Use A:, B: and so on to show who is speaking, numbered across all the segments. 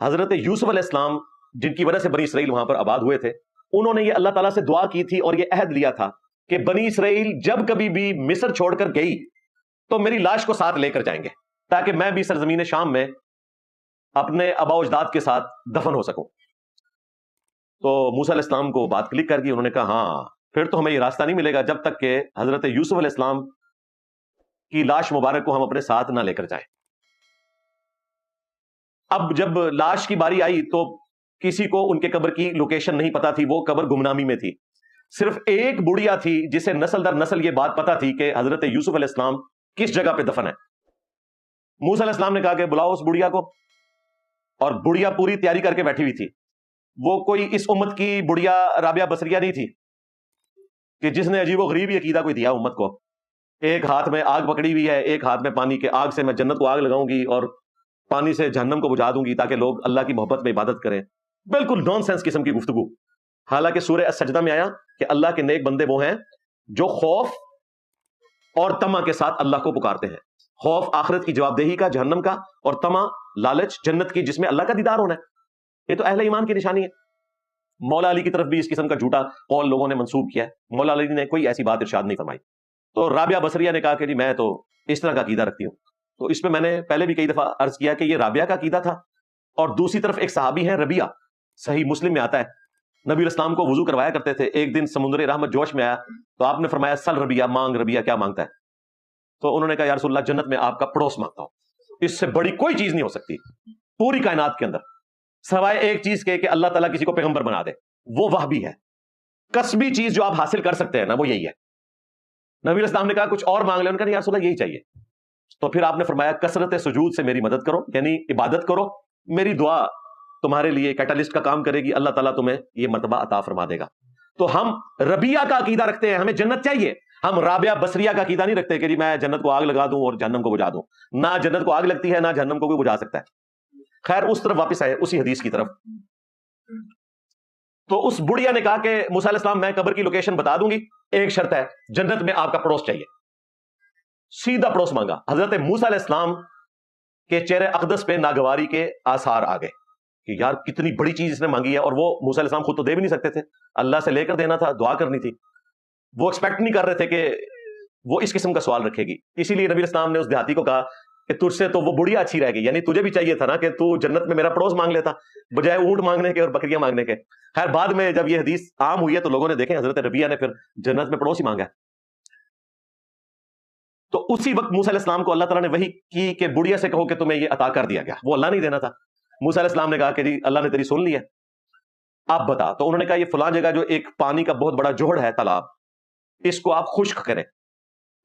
A: حضرت یوسف علیہ السلام جن کی وجہ سے بنی اسرائیل وہاں پر آباد ہوئے تھے، انہوں نے یہ اللہ تعالیٰ سے دعا کی تھی اور یہ عہد لیا تھا کہ بنی اسرائیل جب کبھی بھی مصر چھوڑ کر گئی تو میری لاش کو ساتھ لے کر جائیں گے، تاکہ میں بھی سرزمین شام میں اپنے آباء و اجداد کے ساتھ دفن ہو سکوں۔ تو موسیٰ علیہ السلام کو بات کلک کر گئی، انہوں نے کہا ہاں پھر تو ہمیں یہ راستہ نہیں ملے گا جب تک کہ حضرت یوسف علیہ السلام کی لاش مبارک کو ہم اپنے ساتھ نہ لے کر جائیں۔ اب جب لاش کی باری آئی تو کسی کو ان کے قبر کی لوکیشن نہیں پتا تھی، وہ قبر گمنامی میں تھی۔ صرف ایک بڑھیا تھی جسے نسل در نسل یہ بات پتا تھی کہ حضرت یوسف علیہ السلام کس جگہ پہ دفن ہے۔ موسیٰ علیہ السلام نے کہا کہ بلاؤ اس بڑھیا کو، اور بڑھیا پوری تیاری کر کے بیٹھی ہوئی تھی۔ وہ کوئی اس امت کی بڑھیا رابعہ بصریہ نہیں تھی کہ جس نے عجیب و غریب یہ عقیدہ کوئی دیا امت کو، ایک ہاتھ میں آگ پکڑی ہوئی ہے، ایک ہاتھ میں پانی، کے آگ سے میں جنت کو آگ لگاؤں گی اور پانی سے جہنم کو بجھا دوں گی تاکہ لوگ اللہ کی محبت میں عبادت کریں۔ بالکل نان سینس قسم کی گفتگو۔ حالانکہ سورہ السجدہ میں آیا کہ اللہ کے نیک بندے وہ ہیں جو خوف اور طمع کے ساتھ اللہ کو پکارتے ہیں۔ خوف آخرت کی جواب دہی کا، جہنم کا، اور طمع لالچ جنت کی جس میں اللہ کا دیدار ہونا ہے۔ یہ تو اہل ایمان کی نشانی ہے۔ مولا علی کی طرف بھی اس قسم کا جھوٹا قول لوگوں نے منسوب کیا ہے، مولا علی نے کوئی ایسی بات ارشاد نہیں فرمائی۔ تو رابعہ بصریہ نے کہا کہ جی میں تو اس طرح کا عقیدہ رکھتی ہوں۔ تو اس پہ میں نے پہلے بھی کئی دفعہ عرض کیا کہ یہ رابعہ کا عقیدہ تھا، اور دوسری طرف ایک صحابی ہیں ربیعہ، صحیح مسلم میں آتا ہے، نبی علیہ السلام کو وضو کروایا کرتے تھے۔ ایک دن سمندر رحمت جوش میں آیا تو آپ نے فرمایا سل ربیعہ، مانگ ربیعہ، کیا مانگتا ہے؟ تو انہوں نے کہا یا رسول اللہ جنت میں آپ کا پڑوس مانگتا ہوں، اس سے بڑی کوئی چیز نہیں ہو سکتی پوری کائنات کے اندر سوائے ایک چیز کے کہ اللہ تعالیٰ کسی کو پیغمبر بنا دے، وہ وہبی ہے۔ کسبی چیز جو آپ حاصل کر سکتے ہیں نا وہ یہی ہے۔ نبی علیہ السلام نے کہا کچھ اور مانگ لیں، انہوں نے کہا یا رسول اللہ یہی چاہیے۔ تو پھر آپ نے فرمایا کثرت سجود سے میری مدد کرو، یعنی عبادت کرو، میری دعا تمہارے لیے کیٹالسٹ کا کام کرے گی، اللہ تعالیٰ تمہیں یہ مرتبہ عطا فرما دے گا۔ تو ہم ربیعہ کا عقیدہ رکھتے ہیں، ہمیں جنت چاہیے۔ ہم رابعہ بصریہ کا عقیدہ نہیں رکھتے کہ جی میں جنت کو آگ لگا دوں اور جہنم کو بجھا دوں۔ نہ جنت کو آگ لگتی ہے، نہ جہنم کو کوئی بجھا سکتا ہے۔ خیر اس طرف واپس آئے، اسی حدیث کی طرف۔ تو اس بڑھیا نے کہا کہ موسیٰ علیہ السلام میں قبر کی لوکیشن بتا دوں گی، ایک شرط ہے جنت میں آپ کا پڑوس چاہیے۔ سیدھا پڑوس مانگا۔ حضرت موسیٰ علیہ السلام کے چہرے اقدس پہ ناگواری کے آثار آ گئے کہ یار کتنی بڑی چیز اس نے مانگی ہے، اور وہ موسیٰ علیہ السلام خود تو دے بھی نہیں سکتے تھے، اللہ سے لے کر دینا تھا، دعا کرنی تھی۔ وہ ایکسپیکٹ نہیں کر رہے تھے کہ وہ اس قسم کا سوال رکھے گی، اسی لیے نبی علیہ السلام نے اس دیہاتی کو کہا کہ تجھ سے تو وہ بڑھیا اچھی رہے گی، یعنی تجھے بھی چاہیے تھا نا کہ تو جنت میں میرا پڑوس مانگ لیتا بجائے اونٹ مانگنے کے اور بکریاں مانگنے کے۔ خیر بعد میں جب یہ حدیث عام ہوئی ہے تو لوگوں نے دیکھیں حضرت ربیعہ نے پھر جنت میں پڑوس ہی مانگا۔ تو اسی وقت موسیٰ علیہ السلام کو اللہ تعالیٰ نے وحی کی کہ بڑھیا سے کہو کہ تمہیں یہ عطا کر دیا گیا، وہ اللہ نہیں دینا تھا۔ موسیٰ علیہ السلام نے کہا کہ جی اللہ نے تیری سن لی ہے، آپ بتا۔ تو انہوں نے کہا یہ فلاں جگہ جو ایک پانی کا بہت بڑا جوہر ہے، تالاب، اس کو آپ خشک کریں،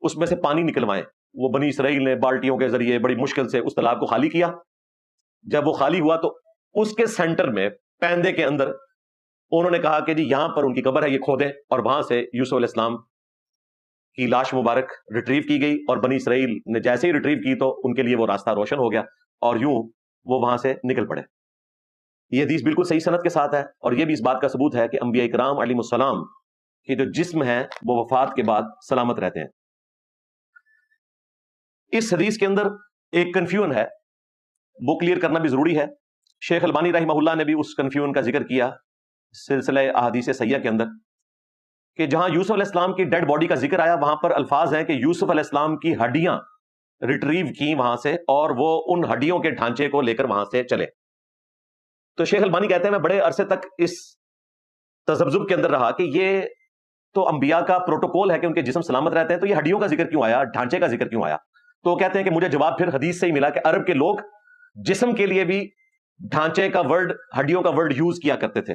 A: اس میں سے پانی نکلوائیں۔ وہ بنی اسرائیل نے بالٹیوں کے ذریعے بڑی مشکل سے اس تالاب کو خالی کیا۔ جب وہ خالی ہوا تو اس کے سینٹر میں پیندے کے اندر انہوں نے کہا کہ جی یہاں پر ان کی قبر ہے، یہ کھودیں، اور وہاں سے یوسف علیہ السلام کی لاش مبارک ریٹریو کی گئی، اور بنی اسرائیل نے جیسے ہی ریٹریو کی تو ان کے لیے وہ راستہ روشن ہو گیا، اور یوں وہ وہاں سے نکل پڑے۔ یہ حدیث بالکل صحیح سند کے ساتھ ہے، اور یہ بھی اس بات کا ثبوت ہے کہ انبیاء کرام علیہ السلام کی جو جسم ہے وہ وفات کے بعد سلامت رہتے ہیں۔ اس حدیث کے اندر ایک کنفیوژن ہے، وہ کلیئر کرنا بھی ضروری ہے۔ شیخ البانی رحمہ اللہ نے بھی اس کنفیوژن کا ذکر کیا سلسلہ احادیث صحیحہ کے اندر، کہ جہاں یوسف علیہ السلام کی ڈیڈ باڈی کا ذکر آیا وہاں پر الفاظ ہیں کہ یوسف علیہ السلام کی ہڈیاں ریٹریو کی وہاں سے، اور وہ ان ہڈیوں کے ڈھانچے کو لے کر وہاں سے چلے۔ تو شیخ البانی کہتے ہیں میں بڑے عرصے تک اس تذبذب کے اندر رہا کہ یہ تو انبیاء کا پروٹوکول ہے کہ ان کے جسم سلامت رہتے ہیں، تو یہ ہڈیوں کا ذکر کیوں آیا، ڈھانچے کا ذکر کیوں آیا؟ تو کہتے ہیں کہ مجھے جواب پھر حدیث سے ہی ملا کہ عرب کے لوگ جسم کے لیے بھی ڈھانچے کا ورڈ، ہڈیوں کا ورڈ یوز کیا کرتے تھے،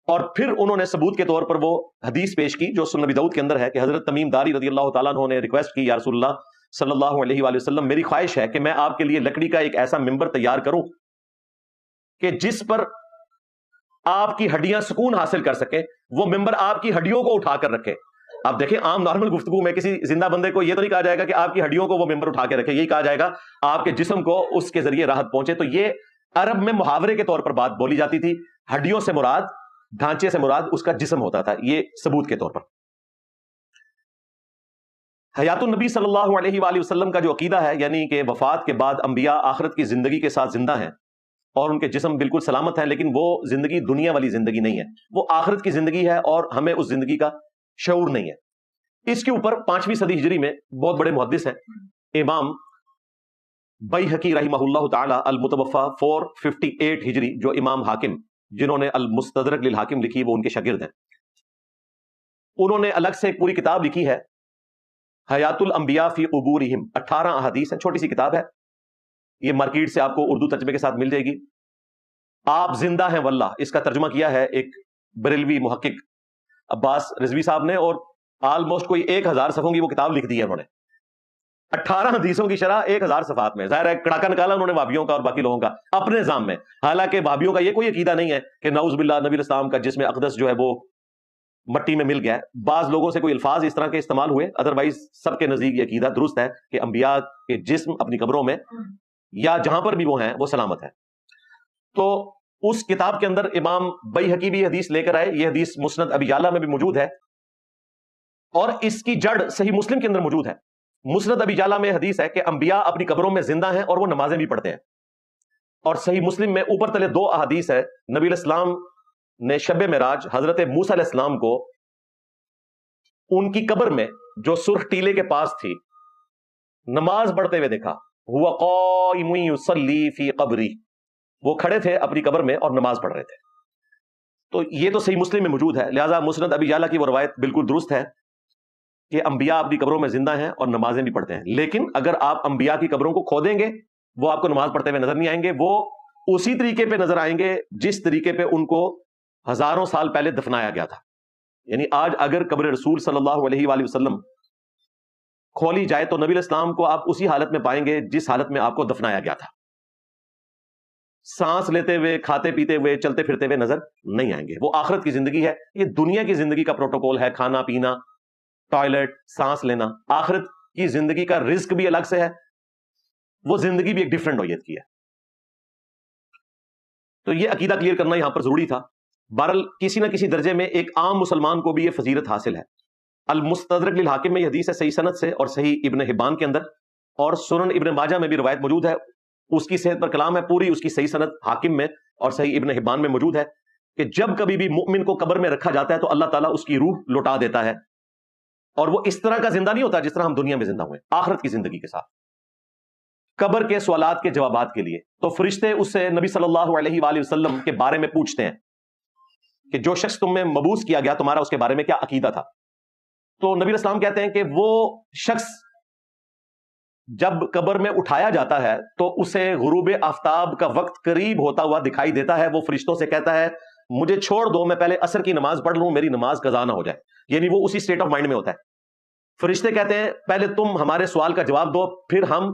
A: اور پھر انہوں نے ثبوت کے طور پر وہ حدیث پیش کی جو سنن نبی داؤد کے اندر ہے کہ حضرت تمیم داری رضی اللہ تعالیٰ عنہ نے ریکویسٹ کی یا رسول اللہ صلی اللہ علیہ وآلہ وسلم میری خواہش ہے کہ میں آپ کے لیے لکڑی کا ایک ایسا ممبر تیار کروں کہ جس پر آپ کی ہڈیاں سکون حاصل کر سکے، وہ ممبر آپ کی ہڈیوں کو اٹھا کر رکھے۔ آپ دیکھیں عام نارمل گفتگو میں کسی زندہ بندے کو یہ تو نہیں کہا جائے گا کہ آپ کی ہڈیوں کو وہ ممبر اٹھا کے رکھے، یہی کہا جائے گا آپ کے جسم کو اس کے ذریعے راحت پہنچے۔ تو یہ عرب میں محاورے کے طور پر بات بولی جاتی تھی، ہڈیوں سے مراد، ڈھانچے سے مراد اس کا جسم ہوتا تھا، یہ ثبوت کے طور پر۔ حیات النبی صلی اللہ علیہ وآلہ وسلم کا جو عقیدہ ہے، یعنی کہ وفات کے بعد انبیاء آخرت کی زندگی کے ساتھ زندہ ہیں اور ان کے جسم بالکل سلامت ہیں، لیکن وہ زندگی دنیا والی زندگی نہیں ہے، وہ آخرت کی زندگی ہے، اور ہمیں اس زندگی کا شعور نہیں ہے۔ اس کے اوپر 5ویں صدی ہجری میں بہت بڑے محدث ہیں، امام بیہقی رحمہ اللہ تعالی المتوفی 458 ہجری، جو امام حاکم جنہوں نے المستدرک للحاکم لکھی وہ ان کے شاگرد ہیں۔ انہوں نے الگ سے ایک پوری کتاب لکھی ہے، حیات الانبیاء فی قبورہم، 18 احادیث ہیں، چھوٹی سی کتاب ہے، یہ مارکیٹ سے آپ کو اردو ترجمے کے ساتھ مل جائے گی۔ آپ زندہ ہیں واللہ، اس کا ترجمہ کیا ہے ایک بریلوی محقق عباس رضوی صاحب نے، اور آلموسٹ کوئی 1000 صفحوں کی وہ کتاب لکھ دی ہے انہوں نے، 18 حدیثوں کی شرح 1000 صفحات میں۔ ظاہر ہے کڑاکا نکالا انہوں نے وہابیوں کا اور باقی لوگوں کا اپنے نظام میں، حالانکہ وہابیوں کا یہ کوئی عقیدہ نہیں ہے کہ نعوذ باللہ نبی الاسلام کا جسم اقدس جو ہے وہ مٹی میں مل گیا ہے۔ بعض لوگوں سے کوئی الفاظ اس طرح کے استعمال ہوئے، ادروائز سب کے نزدیک یہ عقیدہ درست ہے کہ انبیاء کے جسم اپنی قبروں میں یا جہاں پر بھی وہ ہیں وہ سلامت ہے۔ تو اس کتاب کے اندر امام بیہقی بھی حدیث لے کر آئے، یہ حدیث مسند ابی یعلا میں بھی موجود ہے، اور اس کی جڑ صحیح مسلم کے اندر موجود ہے۔ مسند ابی یعلا میں حدیث ہے کہ انبیاء اپنی قبروں میں زندہ ہیں اور وہ نمازیں بھی پڑھتے ہیں، اور صحیح مسلم میں اوپر تلے 2 احادیث ہے، نبی علیہ السلام نے شب معراج حضرت موسیٰ علیہ السلام کو ان کی قبر میں جو سرخ ٹیلے کے پاس تھی نماز پڑھتے ہوئے دیکھا، ہوا قائم یصلی فی قبری، وہ کھڑے تھے اپنی قبر میں اور نماز پڑھ رہے تھے۔ تو یہ تو صحیح مسلم میں موجود ہے، لہذا مسند ابی یعلا کی وہ روایت بالکل درست ہے کہ انبیاء اپنی قبروں میں زندہ ہیں اور نمازیں بھی پڑھتے ہیں۔ لیکن اگر آپ انبیاء کی قبروں کو کھودیں گے، وہ آپ کو نماز پڑھتے ہوئے نظر نہیں آئیں گے، وہ اسی طریقے پہ نظر آئیں گے جس طریقے پہ ان کو ہزاروں سال پہلے دفنایا گیا تھا۔ یعنی آج اگر قبر رسول صلی اللہ علیہ وآلہ وسلم کھولی جائے تو نبی علیہ السلام کو آپ اسی حالت میں پائیں گے جس حالت میں آپ کو دفنایا گیا تھا، سانس لیتے ہوئے، کھاتے پیتے ہوئے، چلتے پھرتے ہوئے نظر نہیں آئیں گے۔ وہ آخرت کی زندگی ہے، یہ دنیا کی زندگی کا پروٹوکول ہے، کھانا پینا، ٹوائلٹ، سانس لینا۔ آخرت کی زندگی کا رزق بھی الگ سے ہے، وہ زندگی بھی ایک ڈیفرنٹ نوعیت کی ہے۔ تو یہ عقیدہ کلیئر کرنا یہاں پر ضروری تھا۔ بہرحال کسی نہ کسی درجے میں ایک عام مسلمان کو بھی یہ فضیلت حاصل ہے۔ المستدرک للحاکم میں یہ حدیث ہے صحیح سند سے، اور صحیح ابن حبان کے اندر اور سنن ابن ماجہ میں بھی روایت موجود ہے، اس کی صحت پر کلام ہے، پوری اس کی صحیح سند حاکم میں اور صحیح ابن حبان میں موجود ہے کہ جب کبھی بھی مؤمن کو قبر میں رکھا جاتا ہے تو اللہ تعالیٰ اس کی روح لوٹا دیتا ہے، اور وہ اس طرح کا زندہ نہیں ہوتا جس طرح ہم دنیا میں زندہ ہوئے، آخرت کی زندگی کے ساتھ، قبر کے سوالات کے جوابات کے لیے۔ تو فرشتے اس سے نبی صلی اللہ علیہ وآلہ وسلم کے بارے میں پوچھتے ہیں کہ جو شخص تم میں مبعوث کیا گیا تمہارا اس کے بارے میں کیا عقیدہ تھا؟ تو نبی علیہ السلام کہتے ہیں کہ وہ شخص جب قبر میں اٹھایا جاتا ہے تو اسے غروب آفتاب کا وقت قریب ہوتا ہوا دکھائی دیتا ہے، وہ فرشتوں سے کہتا ہے مجھے چھوڑ دو، میں پہلے عصر کی نماز پڑھ لوں، میری نماز قضا نہ ہو جائے۔ یعنی وہ اسی سٹیٹ آف مائنڈ میں ہوتا ہے۔ فرشتے کہتے ہیں پہلے تم ہمارے سوال کا جواب دو، پھر ہم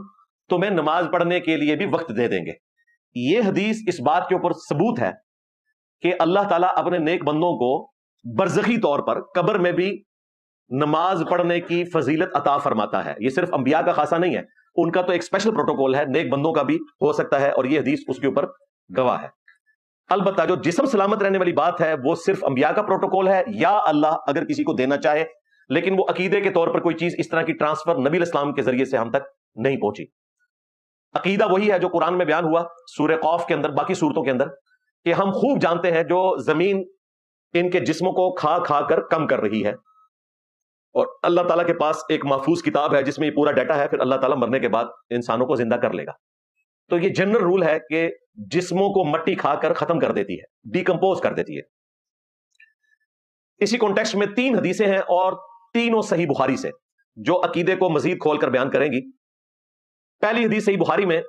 A: تمہیں نماز پڑھنے کے لیے بھی وقت دے دیں گے۔ یہ حدیث اس بات کے اوپر ثبوت ہے کہ اللہ تعالیٰ اپنے نیک بندوں کو برزخی طور پر قبر میں بھی نماز پڑھنے کی فضیلت عطا فرماتا ہے۔ یہ صرف انبیاء کا خاصہ نہیں ہے، ان کا تو ایک اسپیشل پروٹوکول ہے، نیک بندوں کا بھی ہو سکتا ہے، اور یہ حدیث اس کے اوپر گواہ ہے۔ البتہ جو جسم سلامت رہنے والی بات ہے وہ صرف انبیاء کا پروٹوکول ہے، یا اللہ اگر کسی کو دینا چاہے، لیکن وہ عقیدے کے طور پر کوئی چیز اس طرح کی ٹرانسفر نبی علیہ السلام کے ذریعے سے ہم تک نہیں پہنچی۔ عقیدہ وہی ہے جو قرآن میں بیان ہوا سورہ قاف کے اندر، باقی سورتوں کے اندر، کہ ہم خوب جانتے ہیں جو زمین ان کے جسموں کو کھا کھا کر کم کر رہی ہے، اور اللہ تعالیٰ کے پاس ایک محفوظ کتاب ہے جس میں یہ پورا ڈیٹا ہے، پھر اللہ تعالیٰ مرنے کے بعد انسانوں کو زندہ کر لے گا۔ تو یہ جنرل رول ہے کہ جسموں کو مٹی کھا کر ختم کر دیتی ہے، ڈیکمپوز کر دیتی ہے۔ اسی کانٹیکسٹ میں 3 حدیثیں ہیں اور تینوں صحیح بخاری سے، جو عقیدے کو مزید کھول کر بیان کریں گی۔ پہلی حدیث صحیح بخاری میں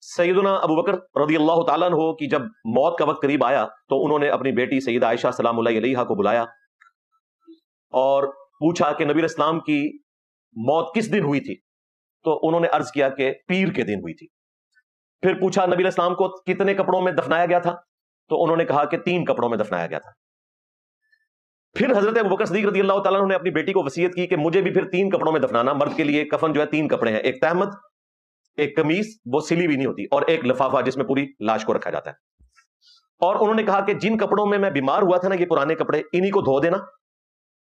A: سیدنا ابو بکر رضی اللہ تعالیٰ عنہ کی جب موت کا وقت قریب آیا تو انہوں نے اپنی بیٹی سیدہ عائشہ سلام اللہ علیہا کو بلایا اور پوچھا کہ نبی علیہ السلام کی موت کس دن ہوئی تھی؟ تو انہوں نے عرض کیا کہ پیر کے دن ہوئی تھی۔ پھر پوچھا نبی علیہ السلام کو کتنے کپڑوں میں دفنایا گیا تھا؟ تو انہوں نے کہا کہ 3 کپڑوں میں دفنایا گیا تھا۔ پھر حضرت ابوبکر صدیق رضی اللہ تعالیٰ عنہ نے اپنی بیٹی کو وصیت کی کہ مجھے بھی پھر 3 کپڑوں میں دفنانا۔ مرد کے لیے کفن جو ہے 3 کپڑے ہیں، ایک تہمد، ایک قمیص وہ سلی بھی نہیں ہوتی، اور ایک لفافہ جس میں پوری لاش کو رکھا جاتا ہے۔ اور انہوں نے کہا کہ جن کپڑوں میں بیمار ہوا تھا نا، یہ پرانے کپڑے، انہی کو دھو دینا،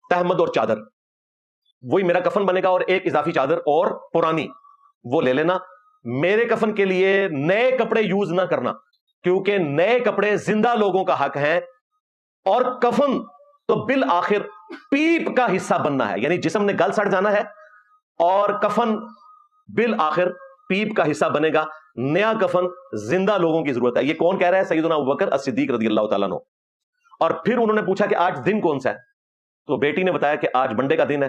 A: تہمد اور چادر، وہی میرا کفن بنے گا، اور ایک اضافی چادر اور پرانی وہ لے لینا۔ میرے کفن کے لیے نئے کپڑے یوز نہ کرنا، کیونکہ نئے کپڑے زندہ لوگوں کا حق ہیں اور کفن تو بالآخر پیپ کا حصہ بننا ہے، یعنی جسم نے گل سڑ جانا ہے اور کفن بالآخر پیپ کا حصہ بنے گا. نیا کفن زندہ لوگوں کی ضرورت ہے. یہ کون کہہ رہا ہے؟ سیدنا ابوبکر الصدیق رضی اللہ تعالیٰ عنہ. اور پھر انہوں نے پوچھا کہ آج دن کون سا ہے؟ تو بیٹی نے بتایا کہ آج منڈے کا دن ہے،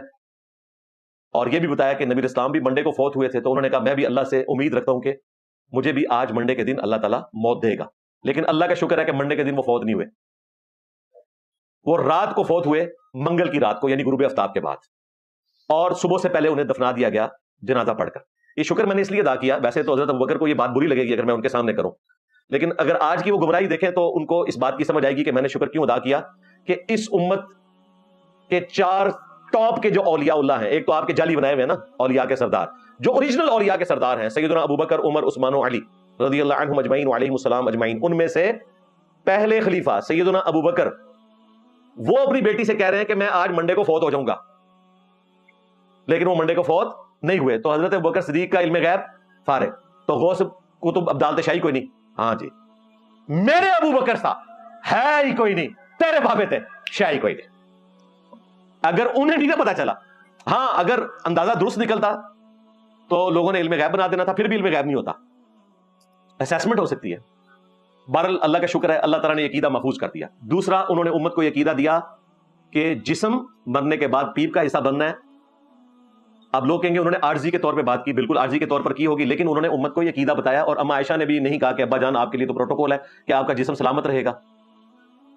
A: اور یہ بھی بتایا کہ نبی اسلام بھی منڈے کو فوت ہوئے تھے. تو انہوں نے کہا میں بھی اللہ سے امید رکھتا ہوں کہ مجھے بھی آج منڈے کے دن اللہ تعالیٰ موت دے گا. لیکن اللہ کا شکر ہے کہ منڈے کے دن وہ فوت نہیں ہوئے، وہ رات کو فوت ہوئے، منگل کی رات کو، یعنی غروب آفتاب کے بعد، اور صبح سے پہلے انہیں دفنا دیا گیا جنازہ پڑھ کر. یہ شکر میں نے اس لیے ادا کیا، ویسے تو حضرت ابوبکر کو یہ بات بری لگے گی اگر میں ان کے سامنے کروں، لیکن اگر آج کی وہ گمراہی دیکھیں تو ان کو اس بات کی سمجھ آئے گی کہ میں نے شکر کیوں ادا کیا کہ اس امت کے 4 ٹاپ کے جو اولیاء اللہ ہیں، ایک تو آپ کے جعلی بنائے ہوئے ہیں نا اولیاء کے سردار، جو اوریجنل اولیاء کے سردار ہیں سیدنا ابوبکر، عمر، عثمان و علی رضی اللہ عنہم اجمعین وعلیہم السلام اجمعین، ان میں سے پہلے خلیفہ سیدنا ابوبکر وہ اپنی بیٹی سے کہہ رہے ہیں کہ میں آج منڈے کو فوت ہو جاؤں گا، لیکن وہ منڈے کو فوت نہیں ہوئے. تو حضرت ابوبکر صدیق کا علم غیب فارغ، تو غوث کتب عبدالت شاہی کوئی نہیں. ہاں جی میرے ابوبکر صاحب ہے ہی کوئی نہیں، تیرے بابے تھے شاہی کوئی نہیں. اگر انہیں نہیں نہ پتا چلا، ہاں اگر اندازہ درست نکلتا تو لوگوں نے علم غیب بنا دینا تھا، پھر بھی علم غیب نہیں ہوتا، اسیسمنٹ ہو سکتی ہے. بہرحال اللہ کا شکر ہے اللہ تعالیٰ نے یہ عقیدہ محفوظ کر دیا. دوسرا انہوں نے امت کو یہ عقیدہ دیا کہ جسم مرنے کے بعد پیپ کا حصہ بننا ہے. اب لوگ کہیں گے انہوں نے عارضی کے طور پہ بات کی، بالکل عارضی کے طور پر کی ہوگی، لیکن انہوں نے امت کو یہ عقیدہ بتایا. اور اما عائشہ نے بھی نہیں کہا کہ ابا جان آپ کے لیے تو پروٹوکول ہے کہ آپ کا جسم سلامت رہے گا.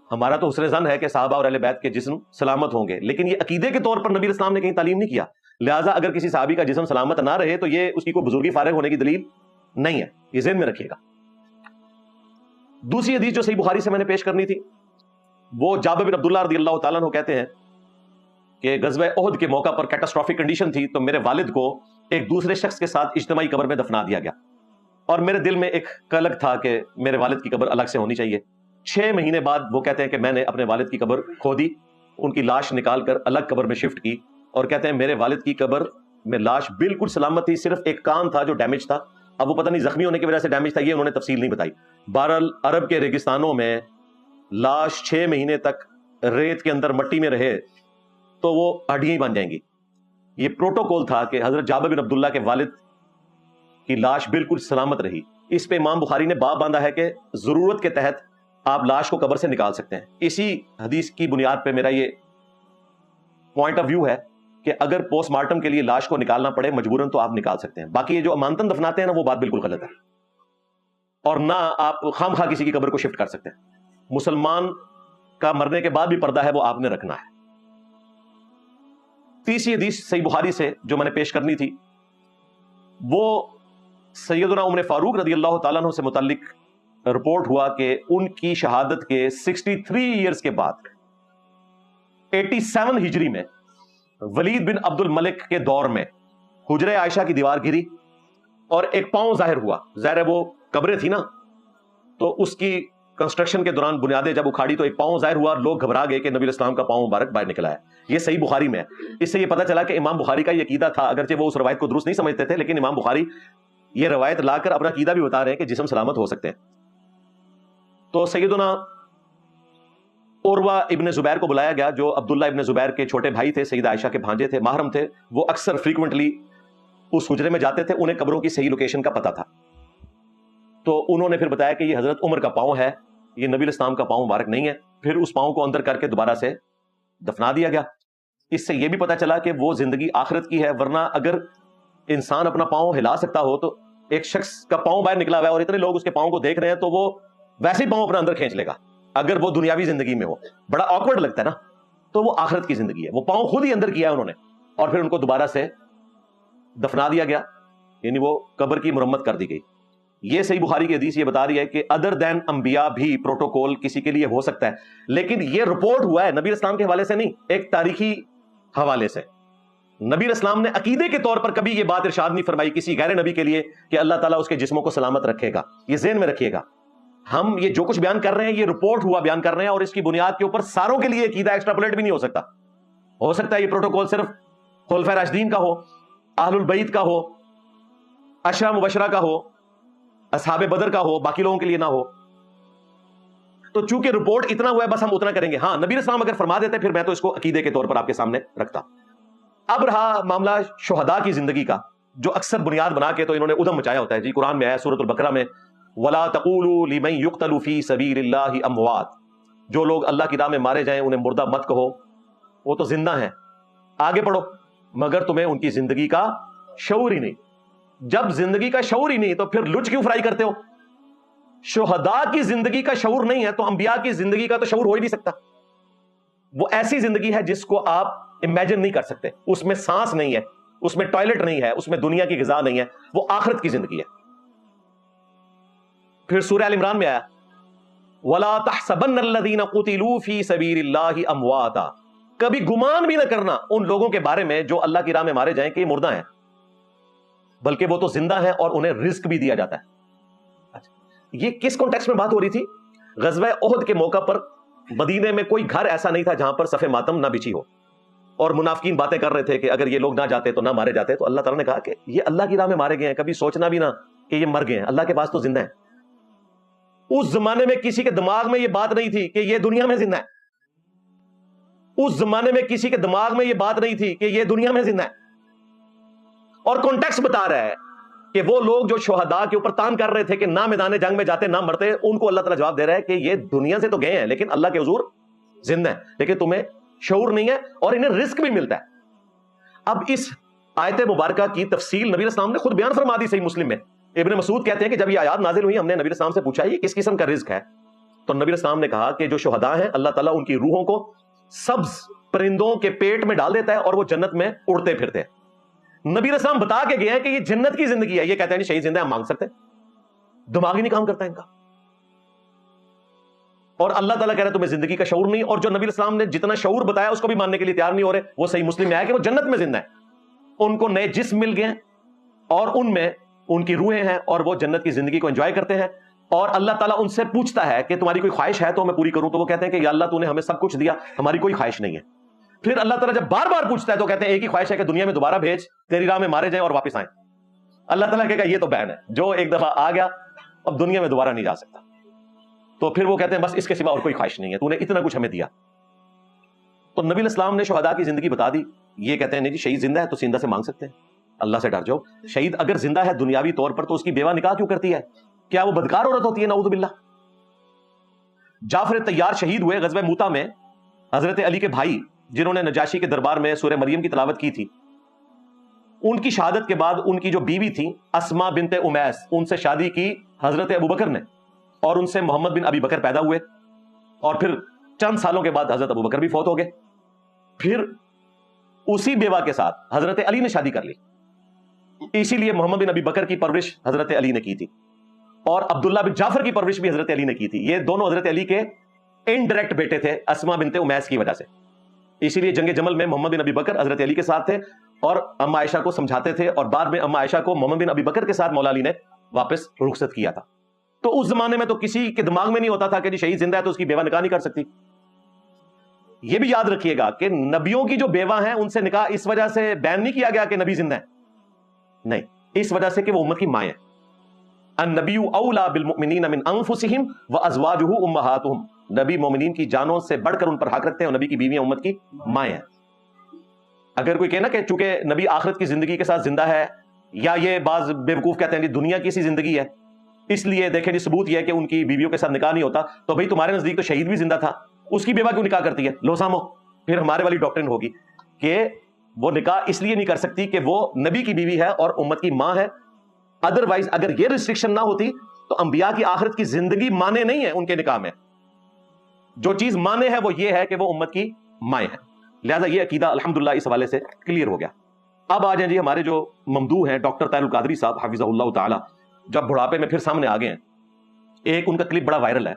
A: ہمارا تو حسن ظن ہے کہ صحابہ اور اہل بیت کے جسم سلامت ہوں گے، لیکن یہ عقیدے کے طور پر نبی اسلام نے کہیں تعلیم نہیں کیا. لہٰذا اگر کسی صحابی کا جسم سلامت نہ رہے تو یہ اس کی کوئی بزرگی فارغ ہونے کی دلیل نہیں ہے، یہ ذہن میں رکھیے گا. دوسری حدیث جو صحیح بخاری سے میں نے پیش کرنی تھی، وہ جابر بن عبداللہ رضی اللہ تعالیٰ عنہ کہتے ہیں کہ غزوہ احد کے موقع پر کیٹاسٹرافک کنڈیشن تھی، تو میرے والد کو ایک دوسرے شخص کے ساتھ اجتماعی قبر میں دفنا دیا گیا، اور میرے دل میں ایک کلک تھا کہ میرے والد کی قبر الگ سے ہونی چاہیے. 6 مہینے بعد وہ کہتے ہیں کہ میں نے اپنے والد کی قبر کھودی، ان کی لاش نکال کر الگ قبر میں شفٹ کی، اور کہتے ہیں میرے والد کی قبر میں لاش بالکل سلامت تھی، صرف ایک کان تھا جو ڈیمیج تھا. اب وہ پتہ نہیں زخمی ہونے کی وجہ سے ڈیمیج تھا، یہ انہوں نے تفصیل نہیں بتائی. بہرحال عرب کے ریگستانوں میں لاش 6 مہینے تک ریت کے اندر مٹی میں رہے تو وہ ہڈیاں ہی بن جائیں گی. یہ پروٹوکول تھا کہ حضرت جابر بن عبداللہ کے والد کی لاش بالکل سلامت رہی. اس پہ امام بخاری نے باب باندھا ہے کہ ضرورت کے تحت آپ لاش کو قبر سے نکال سکتے ہیں. اسی حدیث کی بنیاد پہ میرا یہ پوائنٹ آف ویو ہے کہ اگر پوسٹ مارٹم کے لیے لاش کو نکالنا پڑے مجبوراً تو آپ نکال سکتے ہیں. باقی یہ جو امانتاً دفناتے ہیں نا وہ بات بالکل غلط ہے، اور نہ آپ خام خواہ کسی کی قبر کو شفٹ کر سکتے ہیں. مسلمان کا مرنے کے بعد بھی پردہ ہے، وہ آپ نے رکھنا ہے. تیسری حدیث صحیح بخاری سے جو میں نے پیش کرنی تھی، وہ سیدنا عمر فاروق رضی اللہ تعالیٰ عنہ سے متعلق رپورٹ ہوا کہ ان کی شہادت کے 63 ایئرز کے بعد 87 ہجری میں ولید بن عبد الملک کے دور میں حجرہ عائشہ کی دیوار گری اور ایک پاؤں ظاہر ہوا. ظاہر ہے وہ قبریں تھی نا، تو اس کی کنسٹرکشن کے دوران بنیادیں جب اکھاڑی تو ایک پاؤں ظاہر ہوا، لوگ گھبرا گئے کہ نبی اسلام کا پاؤں مبارک باہر نکلا ہے. یہ صحیح بخاری میں ہے. اس سے یہ پتہ چلا کہ امام بخاری کا یہ عقیدہ تھا، اگرچہ وہ اس روایت کو درست نہیں سمجھتے تھے، لیکن امام بخاری یہ روایت لا کر اپنا عقیدہ بھی بتا رہے ہیں کہ جسم سلامت ہو سکتے ہیں. تو سیدنا عروہ ابن زبیر کو بلایا گیا، جو عبداللہ ابن زبیر کے چھوٹے بھائی تھے، سیدہ عائشہ کے بھانجے تھے، محرم تھے. وہ اکثر فریکوینٹلی اس حجرے میں جاتے تھے، انہیں قبروں کی صحیح لوکیشن کا پتہ تھا. تو انہوں نے پھر بتایا کہ یہ حضرت عمر کا پاؤں ہے، یہ نبی اسلام کا پاؤں مبارک نہیں ہے. پھر اس پاؤں کو اندر کر کے دوبارہ سے دفنا دیا گیا. اس سے یہ بھی پتہ چلا کہ وہ زندگی آخرت کی ہے، ورنہ اگر انسان اپنا پاؤں ہلا سکتا ہو تو ایک شخص کا پاؤں باہر نکلا ہوا ہے اور اتنے لوگ اس کے پاؤں کو دیکھ رہے ہیں تو وہ ویسے ہی پاؤں اپنا اندر کھینچ لے گا. اگر وہ دنیاوی زندگی میں ہو بڑا آکورڈ لگتا ہے نا، تو وہ آخرت کی زندگی ہے. وہ پاؤں خود ہی اندر کیا ہے انہوں نے، اور پھر ان کو دوبارہ سے دفنا دیا گیا، یعنی وہ قبر کی مرمت کر دی گئی. یہ صحیح بخاری کی حدیث یہ بتا رہی ہے کہ ادر دین انبیاء بھی پروٹوکول کسی کے لیے ہو سکتا ہے، لیکن یہ رپورٹ ہوا ہے نبی اسلام کے حوالے سے نہیں، ایک تاریخی حوالے سے. نبی اسلام نے عقیدے کے طور پر کبھی یہ بات ارشاد نہیں فرمائی کسی غیر نبی کے لیے کہ اللہ تعالیٰ اس کے جسموں کو سلامت رکھے گا. یہ ذہن میں رکھیے گا. ہم یہ جو کچھ بیان کر رہے ہیں یہ رپورٹ ہوا بیان کر رہے ہیں، اور اس کی بنیاد کے اوپر ساروں کے لیے عقیدہ ایکسٹراپولیٹ بھی نہیں ہو سکتا. ہو سکتا ہے یہ پروٹوکول صرف خلفائے راشدین کا ہو، اہل البیت کا ہو، عشرہ مبشرہ کا ہو، اصحاب بدر کا ہو، باقی لوگوں کے لیے نہ ہو. تو چونکہ رپورٹ اتنا ہوا ہے بس ہم اتنا کریں گے. ہاں نبی اسلام اگر فرما دیتے پھر میں تو اس کو عقیدے کے طور پر آپ کے سامنے رکھتا. اب رہا معاملہ شہداء کی زندگی کا, جو اکثر بنیاد بنا کے تو انہوں نے ادھم مچایا ہوتا ہے. جی قرآن میں ہے سورۃ البقرہ میں, وَلَا تَقُولُوا لِمَن يُقْتَلُ فِي سَبِيلِ اللَّهِ أَمْوَاتٌ, جو لوگ اللہ کی راہ میں مارے جائیں انہیں مردہ مت کہو, وہ تو زندہ ہیں. آگے پڑھو, مگر تمہیں ان کی زندگی کا شعور ہی نہیں. جب زندگی کا شعور ہی نہیں تو پھر لچ کیوں فرائی کرتے ہو؟ شہداء کی زندگی کا شعور نہیں ہے تو انبیاء کی زندگی کا تو شعور ہو ہی نہیں سکتا. وہ ایسی زندگی ہے جس کو آپ امیجن نہیں کر سکتے. اس میں سانس نہیں ہے, اس میں ٹوائلٹ نہیں ہے, اس میں دنیا کی غذا نہیں ہے, وہ آخرت کی زندگی ہے. پھر سورہ ال عمران میں آیا وَلَا تَحْسَبَنَّ الَّذِينَ قُتِلُوا فِي سَبِيلِ اللَّهِ أَمْوَاتًا, کبھی گمان بھی نہ کرنا ان لوگوں کے بارے میں جو اللہ کی راہ میں مارے جائیں کہ یہ مردہ ہیں, بلکہ وہ تو زندہ ہیں اور انہیں رزق بھی دیا جاتا ہے. یہ کس کانٹیکسٹ میں بات ہو رہی تھی؟ غزوہ احد کے موقع پر مدینے میں کوئی گھر ایسا نہیں تھا جہاں پر صف ماتم نہ بچھی ہو, اور منافقین باتیں کر رہے تھے کہ اگر یہ لوگ نہ جاتے تو نہ مارے جاتے. تو اللہ تعالیٰ نے کہا کہ یہ اللہ کی راہ میں مارے گئے ہیں, کبھی سوچنا بھی نہ کہ یہ مر گئے ہیں, اللہ کے پاس تو زندہ ہیں. اس زمانے میں کسی کے دماغ میں یہ بات نہیں تھی کہ یہ دنیا میں زندہ ہے. اس زمانے میں کسی کے دماغ میں یہ بات نہیں تھی کہ یہ دنیا میں زندہ ہے. اور کانٹیکسٹ بتا رہا ہے کہ وہ لوگ جو شہداء کے اوپر تان کر رہے تھے کہ نہ میدان جنگ میں جاتے نہ مرتے, ان کو اللہ تعالیٰ جواب دے رہا ہے کہ یہ دنیا سے تو گئے ہیں لیکن اللہ کے حضور زندہ ہیں, لیکن تمہیں شعور نہیں ہے اور انہیں رزق بھی ملتا ہے. اب اس آیت مبارکہ کی تفصیل نبی السلام نے خود بیان فرما دی صحیح مسلم میں. ابن مسعود کہتے ہیں کہ جب یہ آیات نازل ہوئی ہم نے نبی السلام سے پوچھا یہ کس قسم کا رزق ہے, تو نبی السلام نے کہا کہ جو شہداء ہیں اللہ تعالیٰ ان کی روحوں کو سبز پرندوں کے پیٹ میں ڈال دیتا ہے اور وہ جنت میں اڑتے پھرتے ہیں. نبی السلام بتا کے گئے ہیں کہ یہ جنت کی زندگی ہے. یہ کہتے ہیں نہیں شہید زندہ ہم مانگ سکتے ہیں, دماغ ہی نہیں کام کرتا ان کا. اور اللہ تعالیٰ کہہ رہے تمہیں زندگی کا شعور نہیں, اور جو نبی السلام نے جتنا شعور بتایا اس کو بھی ماننے کے لیے تیار نہیں ہو رہے. وہ صحیح مسلم میں آیا کہ وہ جنت میں زندہ ہے, ان کو نئے جسم مل گئے ہیں اور ان میں ان کی روحیں ہیں اور وہ جنت کی زندگی کو انجوائے کرتے ہیں. اور اللہ تعالیٰ ان سے پوچھتا ہے کہ تمہاری کوئی خواہش ہے تو میں پوری کروں, تو وہ کہتے ہیں کہ یا اللہ تو نے ہمیں سب کچھ دیا, ہماری کوئی خواہش نہیں ہے. پھر اللہ تعالیٰ جب بار بار پوچھتا ہے تو کہتے ہیں ایک ہی خواہش ہے کہ دنیا میں دوبارہ بھیج, تیری راہ میں مارے جائیں اور واپس آئیں. اللہ تعالیٰ کہے گا یہ تو بین ہے, جو ایک دفعہ آ گیا اب دنیا میں دوبارہ نہیں جا سکتا. تو پھر وہ کہتے ہیں بس اس کے سوا اور کوئی خواہش نہیں ہے, تو نے اتنا کچھ ہمیں دیا. تو نبی الاسلام نے شہداء کی زندگی بتا دی. یہ کہتے ہیں نہیں جی شہید زندہ ہے تو زندہ سے مانگ سکتے ہیں, اللہ سے ڈر جاؤ. شہید اگر زندہ ہے دنیاوی طور پر تو اس کی بیوہ نکاح کیوں کرتی ہے؟ کیا وہ بدکار عورت ہوتی ہے؟ نعوذ باللہ. جعفر طیار شہید ہوئے غزوہ موتا میں. حضرت علی کے بھائی جنہوں نے نجاشی کے دربار میں سورہ مریم کی تلاوت کی تھی, ان کی شہادت کے بعد ان کی جو بیوی تھی اسما بنت امیس, ان سے شادی کی حضرت ابوبکر نے, اور ان سے محمد بن ابی بکر پیدا ہوئے. اور پھر چند سالوں کے بعد حضرت ابوبکر بھی فوت ہو گئے. پھر اسی بیوہ کے ساتھ حضرت علی نے شادی کر لی. اسی لیے محمد بن ابی بکر کی پرورش حضرت علی نے کی تھی, اور عبداللہ بن جعفر کی پرورش بھی حضرت علی نے کی تھی. یہ دونوں حضرت علی کے انڈائریکٹ بیٹے تھے اسما بنت امیس کی وجہ سے. اسی لیے جنگ جمل میں محمد بن ابی بکر حضرت علی کے ساتھ تھے اور اما عائشہ کو سمجھاتے تھے, اور بعد میں اما عائشہ کو محمد بن ابی بکر کے ساتھ مولا علی نے واپس رخصت کیا تھا. تو اس زمانے میں تو کسی کے دماغ میں نہیں ہوتا تھا کہ جی شہید زندہ ہے تو اس کی بیوہ نکاح نہیں کر سکتی. یہ بھی یاد رکھیے گا کہ نبیوں کی جو بیوہ ہیں ان سے نکاح اس وجہ سے بین نہیں کیا گیا کہ نبی زندہ ہے, نہیں, اس وجہ سے کہ وہ امت کی مائیں ہیں. النبی اولا بالمؤمنین من انفسہم وازواجہ امہاتہم, نبی مومنین کی جانوں سے بڑھ کر ان پر حق رکھتے ہیں, اور نبی کی بیویاں امت کی مائیں ہیں. اگر کوئی کہنا کہ چونکہ نبی آخرت کی زندگی کے ساتھ زندہ ہے, یا یہ بعض بیوقوف کہتے ہیں دنیا کی سی زندگی ہے اس لیے دیکھیں جی ثبوت یہ ہے کہ ان کی بیویوں کے ساتھ نکاح نہیں ہوتا, تو بھئی تمہارے نزدیک تو شہید بھی زندہ تھا, اس کی بیوہ کیوں نکاح کرتی ہے؟ لو سامو, پھر ہمارے والی ڈاکٹرن ہوگی کہ وہ نکاح اس لیے نہیں کر سکتی کہ وہ نبی کی بیوی ہے اور امت کی ماں ہے. ادروائز اگر یہ ریسٹرکشن نہ ہوتی تو انبیاء کی آخرت کی زندگی مانے نہیں ہے ان کے نکاح میں. جو چیز مانے ہے وہ یہ ہے کہ وہ امت کی مائیں ہیں. لہذا یہ عقیدہ الحمدللہ اس حوالے سے کلیئر ہو گیا. اب آ جائیں جی ہمارے جو ممدوح ہیں ڈاکٹر طاہر القادری صاحب حفظہ اللہ تعالی, جب بڑھاپے میں پھر سامنے آ گئے ہیں. ایک ان کا کلپ بڑا وائرل ہے,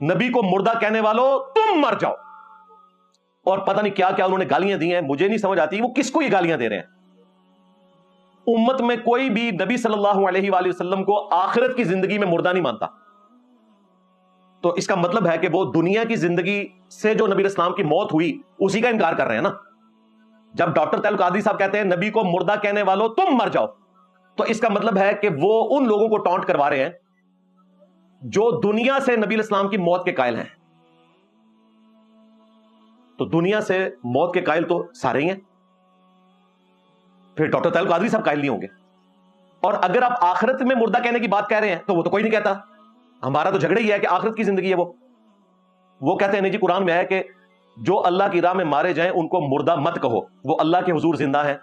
A: نبی کو مردہ کہنے والوں تم مر جاؤ, اور پتہ نہیں کیا کیا انہوں نے گالیاں دی ہیں, مجھے نہیں سمجھ آتی وہ کس کو یہ گالیاں دے رہے ہیں. امت میں کوئی بھی نبی صلی اللہ علیہ وآلہ وسلم کو آخرت کی زندگی میں مردہ نہیں مانتا, تو اس کا مطلب ہے کہ وہ دنیا کی زندگی سے جو نبی اسلام کی موت ہوئی اسی کا انکار کر رہے ہیں نا. جب ڈاکٹر طاہر القادری صاحب کہتے ہیں نبی کو مردہ کہنے والوں تم مر جاؤ, تو اس کا مطلب ہے کہ وہ ان لوگوں کو ٹانٹ کروا رہے ہیں جو دنیا سے نبی الاسلام کی موت کے قائل ہیں، تو دنیا سے موت کے قائل تو سارے ہی ہیں، پھر ڈاکٹر طاہر القادری صاحب قائل نہیں ہوں گے. اور اگر آپ آخرت میں مردہ کہنے کی بات کہہ رہے ہیں تو وہ تو کوئی نہیں کہتا. ہمارا تو جھگڑا ہی ہے کہ آخرت کی زندگی ہے. وہ کہتے ہیں نہیں جی، قرآن میں ہے کہ جو اللہ کی راہ میں مارے جائیں ان کو مردہ مت کہو، وہ اللہ کے حضور زندہ ہیں،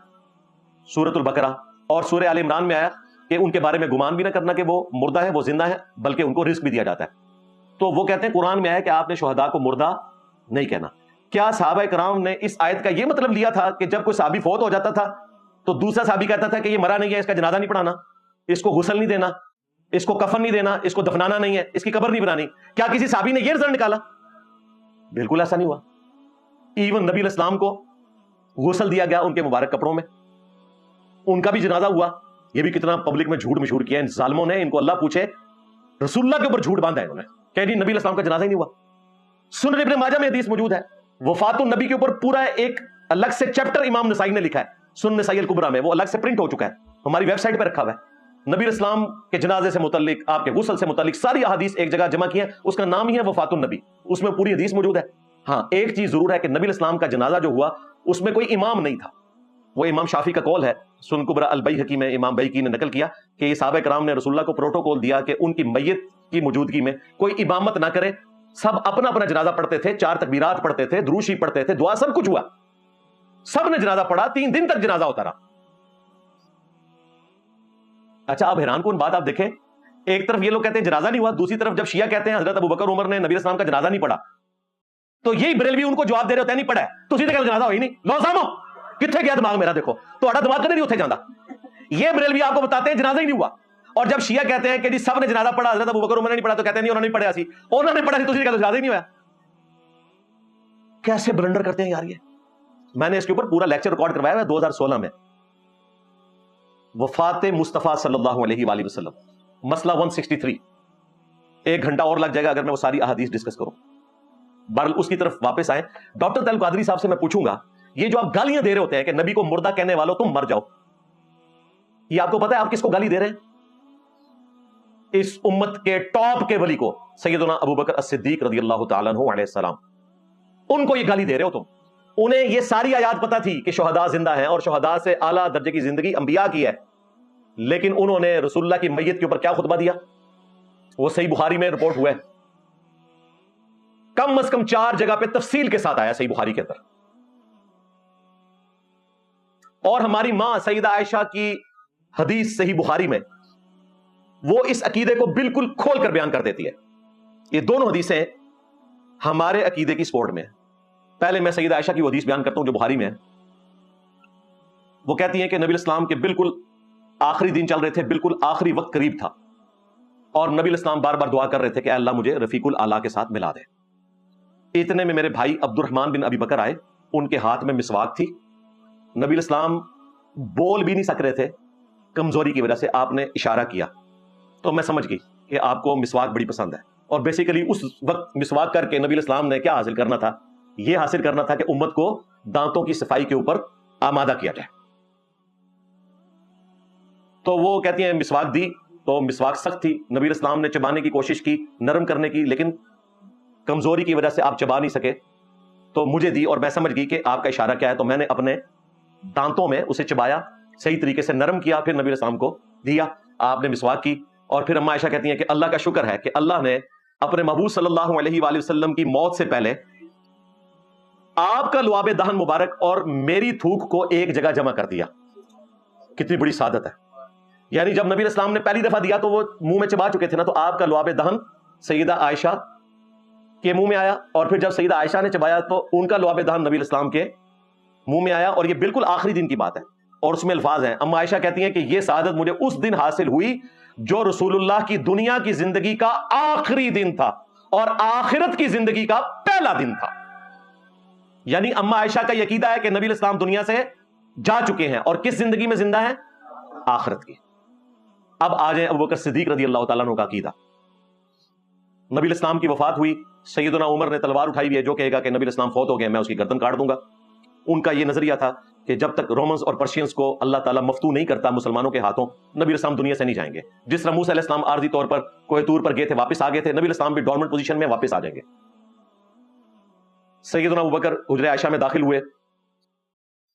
A: سورۃ البقرہ. اور سورہ آل عمران میں آیا کہ ان کے بارے میں گمان بھی نہ کرنا کہ وہ مردہ ہے، وہ زندہ ہے، بلکہ ان کو رزق بھی دیا جاتا ہے. تو وہ کہتے ہیں قرآن میں آیا کہ آپ نے شہداء کو مردہ نہیں کہنا. کیا صحابہ کرام نے اس آیت کا یہ مطلب لیا تھا کہ جب کوئی صحابی فوت ہو جاتا تھا تو دوسرا صحابی کہتا تھا کہ یہ مرا نہیں ہے، اس کا جنازہ نہیں پڑھانا، اس کو غسل نہیں دینا، اس کو کفن نہیں دینا، اس کو دفنانا نہیں ہے، اس کی قبر نہیں بنانی؟ کیا کسی صحابی نے یہ رزلٹ نکالا؟ بالکل ایسا نہیں ہوا. ایون نبی الاسلام کو غسل دیا گیا ان کے مبارک کپڑوں میں، ان کا بھی جنازہ ہوا. یہ بھی کتنا پبلک میں جھوٹ مشہور کیا ان ظالموں نے. ان کو اللہ پوچھے، رسول اللہ کے اوپر جھوٹ باندھا ہے انہوں نے کہ جی نبی الاسلام کا جنازہ ہی نہیں ہوا. سنن ابن ماجہ میں حدیث موجود ہے، وفات النبی کے اوپر پورا ایک الگ سے چیپٹر امام نسائی نے لکھا ہے سنن نسائی الکبریٰ میں، وہ الگ سے پرنٹ ہو چکا ہے، ہماری ویب سائٹ پہ رکھا ہوا ہے. نبی الاسلام کے جنازے سے متعلق، آپ کے غسل سے متعلق ساری احادیث ایک جگہ جمع کی ہیں، اس کا نام ہی ہے وفات النبی. اس میں پوری حدیث موجود ہے. ہاں ایک چیز ضرور ہے کہ نبی الاسلام کا جنازہ جو ہوا اس میں کوئی امام نہیں تھا. وہ امام شافعی کا قول ہے، سنن کبریٰ البیہقی میں امام بیہقی نے نقل کیا کہ یہ صحابہ کرام نے رسول اللہ کو پروٹوکول دیا کہ ان کی میت کی موجودگی میں کوئی امامت نہ کرے. سب اپنا اپنا جنازہ پڑھتے تھے، 4 تکبیرات پڑھتے تھے، درود شریف پڑھتے تھے، دعا، سب کچھ ہوا. سب نے جنازہ پڑھا، 3 دن تک جنازہ ہوتا رہا. اچھا اب حیران کن بات آپ دیکھیں، ایک طرف یہ لوگ کہتے ہیں جنازہ نہیں ہوا، دوسری طرف جب شیعہ کہتے ہیں حضرت ابوبکر عمر نے نبی الاسلام کا جنازہ نہیں پڑھا، تو یہی بریلوی ان کو جواب دے رہے ہوتے ہیں نہیں پڑھا ہے تو سیدھے کہ جنازہ ہوئی نہیں. لو سامو کتنے گیا دماغ میرا؟ دیکھو تو دماغ کدے نہیں اتنے جانا. یہ بریلوی آپ کو بتاتے ہیں جنازہ ہی نہیں ہوا. اور جب شیعہ کہتے ہیں کہ جی سب نے جنازہ پڑھا، حضرت ابوبکر عمر نے نہیں پڑھا، تو کہتے ہیں نہیں انہوں نے پڑھا سی، انہوں نے پڑھا سی تو سیدھے کہ جنازہ ہی نہیں ہوا. کیسے بلنڈر کرتے ہیں یار یہ. میں نے اس کے اوپر پورا لیکچر ریکارڈ کروایا ہے 2016 میں، وفات مصطفیٰ صلی اللہ علیہ وآلہ وسلم، مسئلہ 163. 1 گھنٹہ اور لگ جائے گا اگر میں وہ ساری احادیث ڈسکس کروں. بہرحال اس کی طرف واپس آئیں. ڈاکٹر طاہر القادری صاحب سے میں پوچھوں گا، یہ جو آپ گالیاں دے رہے ہوتے ہیں کہ نبی کو مردہ کہنے والوں تم مر جاؤ، یہ آپ کو پتا ہے آپ کس کو گالی دے رہے ہیں؟ اس امت کے ٹاپ کے ولی کو، سیدنا ابوبکر الصدیق رضی اللہ تعالیٰ عنہ علیہ السلام. ان کو یہ گالی دے رہے ہو تم. انہیں یہ ساری آیات پتا تھی کہ شہداء زندہ ہیں اور شہداء سے اعلیٰ درجے کی زندگی انبیاء کی ہے، لیکن انہوں نے رسول اللہ کی میت کے اوپر کیا خطبہ دیا؟ وہ صحیح بخاری میں رپورٹ ہوا ہے، کم از کم 4 جگہ پہ تفصیل کے ساتھ آیا صحیح بخاری کے اندر. اور ہماری ماں سیدہ عائشہ کی حدیث صحیح بخاری میں وہ اس عقیدے کو بالکل کھول کر بیان کر دیتی ہے. یہ دونوں حدیثیں ہمارے عقیدے کی سپورٹ میں ہیں. پہلے میں سیدہ عائشہ کی وہ حدیث بیان کرتا ہوں جو بخاری میں ہے. وہ کہتی ہیں کہ نبی الاسلام کے بالکل آخری دن چل رہے تھے، بالکل آخری وقت قریب تھا، اور نبی الاسلام بار بار دعا کر رہے تھے کہ اے اللہ مجھے رفیق الاعلیٰ کے ساتھ ملا دے. اتنے میں میرے بھائی عبد الرحمن بن ابی بکر آئے، ان کے ہاتھ میں مسواک تھی. نبی الاسلام بول بھی نہیں سک رہے تھے کمزوری کی وجہ سے. آپ نے اشارہ کیا تو میں سمجھ گئی کہ آپ کو مسواک بڑی پسند ہے. اور بیسیکلی اس وقت مسواک کر کے نبی الاسلام نے کیا حاصل کرنا تھا؟ یہ حاصل کرنا تھا کہ امت کو دانتوں کی صفائی کے اوپر آمادہ کیا جائے. تو وہ کہتی ہیں مسواک دی تو مسواک سخت تھی. نبی الاسلام نے چبانے کی کوشش کی، نرم کرنے کی، لیکن کمزوری کی وجہ سے آپ چبا نہیں سکے. تو مجھے دی اور میں سمجھ گئی کہ آپ کا اشارہ کیا ہے، تو میں نے اپنے دانتوں میں اسے چبایا، صحیح طریقے سے نرم کیا، پھر نبی الاسلام کو دیا. آپ نے مسواک کی. اور پھر اما عائشہ کہتی ہیں کہ اللہ کا شکر ہے کہ اللہ نے اپنے محبوب صلی اللہ علیہ وآلہ وسلم کی موت سے پہلے آپ کا لعاب دہن مبارک اور میری تھوک کو ایک جگہ جمع کر دیا. کتنی بڑی سعادت ہے. یعنی جب نبی الاسلام نے پہلی دفعہ دیا تو وہ منہ میں چبا چکے تھے نا، تو آپ کا لعاب دہن سیدہ عائشہ کے منہ میں آیا، اور پھر جب سیدہ عائشہ نے چبایا تو ان کا لعاب دہن نبی الاسلام کے منہ میں آیا. اور یہ بالکل آخری دن کی بات ہے اور اس میں الفاظ ہیں. اما عائشہ کہتی ہیں کہ یہ سعادت مجھے اس دن حاصل ہوئی جو رسول اللہ کی دنیا کی زندگی کا آخری دن تھا اور آخرت کی زندگی کا پہلا دن تھا. یعنی اما عائشہ کا یہ عقیدہ ہے کہ نبی الاسلام دنیا سے جا چکے ہیں اور کس زندگی میں زندہ ہیں؟ آخرت کی. اب آ جائیں ابوبکر صدیق رضی اللہ تعالیٰ عنہ کا عقیدہ. نبی الاسلام کی وفات ہوئی، سیدنا عمر نے تلوار اٹھائی ہوئی ہے، جو کہے گا کہ نبی الاسلام فوت ہو گئے میں اس کی گردن کاٹ دوں گا. ان کا یہ نظریہ تھا کہ جب تک رومنز اور پرشینز کو اللہ تعالیٰ مفتو نہیں کرتا مسلمانوں کے ہاتھوں، نبی اسلام دنیا سے نہیں جائیں گے. جس طرح موسیٰ علیہ السلام عارضی طور پر کوہ طور پر گئے تھے، واپس آ گئے تھے، نبی اسلام بھی ڈورمنٹ پوزیشن میں واپس آ جائیں گے. سیدنا ابوبکر حجرہ عائشہ میں داخل ہوئے،